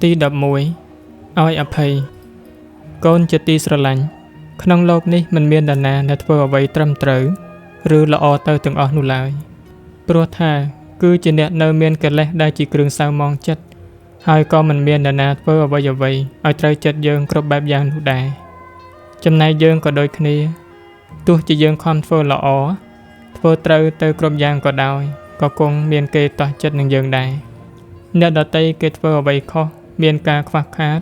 ទី11ឲ្យអភ័យកូនជាទីស្រឡាញ់ក្នុងโลกនេះមិនមាននរណាដែលធ្វើអ្វីត្រឹមត្រូវឬល្អទៅទាំងអស់នោះឡើយព្រោះថាគឺជាអ្នកនៅមានកិលេសដែលជាគ្រឿងសៅហ្មងចិត្តហើយក៏មិនមាននរណាធ្វើអ្វីឲ្យត្រូវចិត្តយើងគ្រប់បែបយ៉ាងនោះដែរចំណែកយើងក៏ដូចគ្នាទោះជាយើងខំធ្វើល្អធ្វើត្រូវទៅគ្រប់យ៉ាងក៏ដោយក៏គង់មានគេតោះចិត្តនឹងយើងដែរអ្នកដទៃគេធ្វើអ្វីខុសមានការខ្វះខាត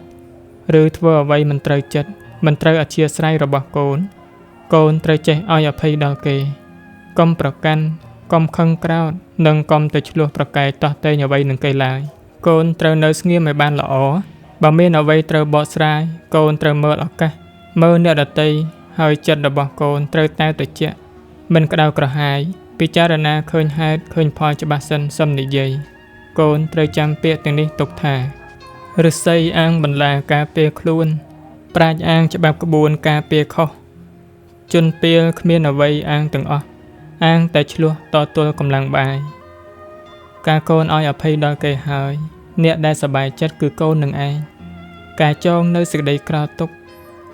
ឬធ្វើអ្វីមិនត្រូវចិត្តមិនត្រូវអធ្យាស្រ័យរបស់កូនត្រូវចេះឲ្យអភ័យដល់គេកុំប្រកាន់កុំខឹងក្រោធនិងកុំទៅឆ្លោះប្រកែកតោះតែងអ្វីនឹងគេឡើយកូនត្រូវនៅស្ងៀមឲ្យបានល្អបើមានអ្វីត្រូវបកស្រាយកូនត្រូវមើលឱកាសមើលអ្នកដទៃហើយចិត្តរបស់កូនត្រូវតែត្រជាក់មិនក្តៅក្រហាយពិចារណាឃើញហេតុឃើញផលច្បាស់សិនសឹមនិយាយកូនត្រូវចាំពាក្យទាំងនេះទុកថាឫស្សីអាងបន្លាការពារខ្លួនប្រាជ្ញអាងច្បាប់ក្បួនការពារខុសជនពាលគ្មានអ្វីអាងទាំងអស់អាងតែឆ្លោះតទល់កម្លាំងបាយការកូនឲ្យអភ័យដល់គេហើយអ្នកដែលសប្បាយចិត្តគឺកូននឹងឯងការចងនៅសេចក្តីក្រោធទុក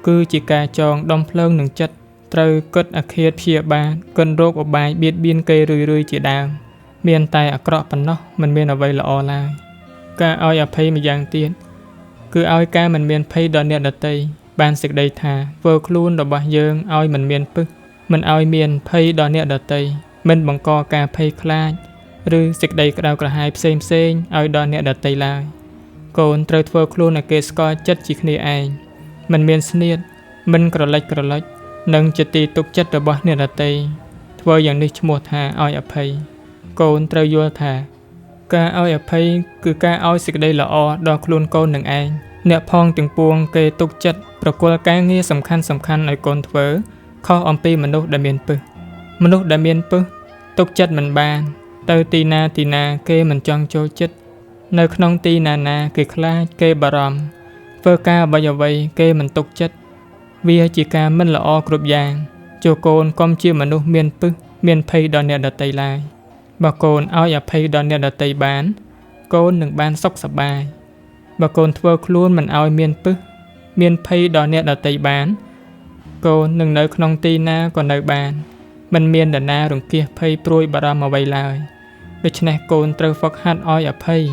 គឺជាការចងដុំភ្លើងនឹងចិត្តត្រូវគិតអាឃាតព្យាបាលកិនរោគឧបាយបៀតបៀនគេរឿយជាដើមមានតែអាក្រក់ប៉ុណ្ណោះមិនមានអ្វីល្អឡើយការឲ្យអភ័យម្យ៉ាងទៀតគឺឲ្យការមិនមានភ័យដល់អ្នកដទៃបានសេចក្តីថាធ្វើខ្លួនរបស់យើងឲ្យមិនមានពឹសមិនឲ្យមានភ័យដល់អ្នកដទៃមិនបង្កការភ័យខ្លាចឬសេចក្តីក្តៅក្រហាយផ្សេងឲ្យដល់អ្នកដទៃឡើយកូនត្រូវធ្វើខ្លួនឲ្យគេស្គាល់ចិត្តជាគ្នាឯងមិនមានស្នៀតមិនក្រឡិចនិងជាទីទុកចិត្តរបស់អ្នកដទៃធ្វើយ៉ាងនេះឈ្មោះថាឲ្យអភ័យកូនត្រូវយល់ថាការឲ្យអភ័យគឺការឲ្យសេចក្តីល្អដល់ខ្លួនកូននឹងឯងអ្នកផងទាំងពួងគេទុកចិត្តប្រគល់ការងារសំខាន់ឲ្យកូនធ្វើខុសអំពីមនុស្សដែលមានពឹសទុកចិត្តមិនបានទៅទីណាគេមិនចង់ចូលចិត្តនៅក្នុងទីណាគេខ្លាចគេបារម្ភធ្វើការអ្វីគេមិនទុកចិត្តវាជាការមិនល្អគ្រប់យ៉ាងចូលកូនកុំជាមនុស្សមានពឹសមានភ័យដល់អ្នកដទៃឡើយបើកូនឲ្យអភ័យដល់អ្នកដទៃបានកូននឹងបានសុខសប្បាយបើកូនធ្វើខ្លួនមិនឲ្យមានពឹសមានភ័យដល់អ្នកដទៃបានកូននឹងនៅក្នុងទីណាក៏នៅបានមិនមាននរណារង្គៀសភ័យព្រួយបារម្ភអ្វីឡើយដូច្នេះកូនត្រូវហ្វឹកហាត់ឲ្យអភ័យ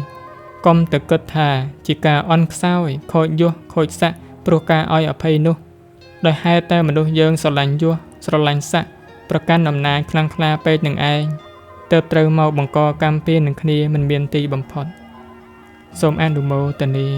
កុំទៅគិតថាជាការអន់ខ្សោយខូចយសខូចស័ក្តិព្រោះការឲ្យអភ័យនោះដោយហេតុតែមនុស្សយើងស្រឡាញ់យសស្រឡាញ់ស័ក្តិប្រកាន់អំណាចខ្លាំងក្លាពេកនឹងឯងទើបត្រូវមកបង្កកម្មពៀននឹងគ្នាមិនមានទីបំផុតសូមអនុមោទនា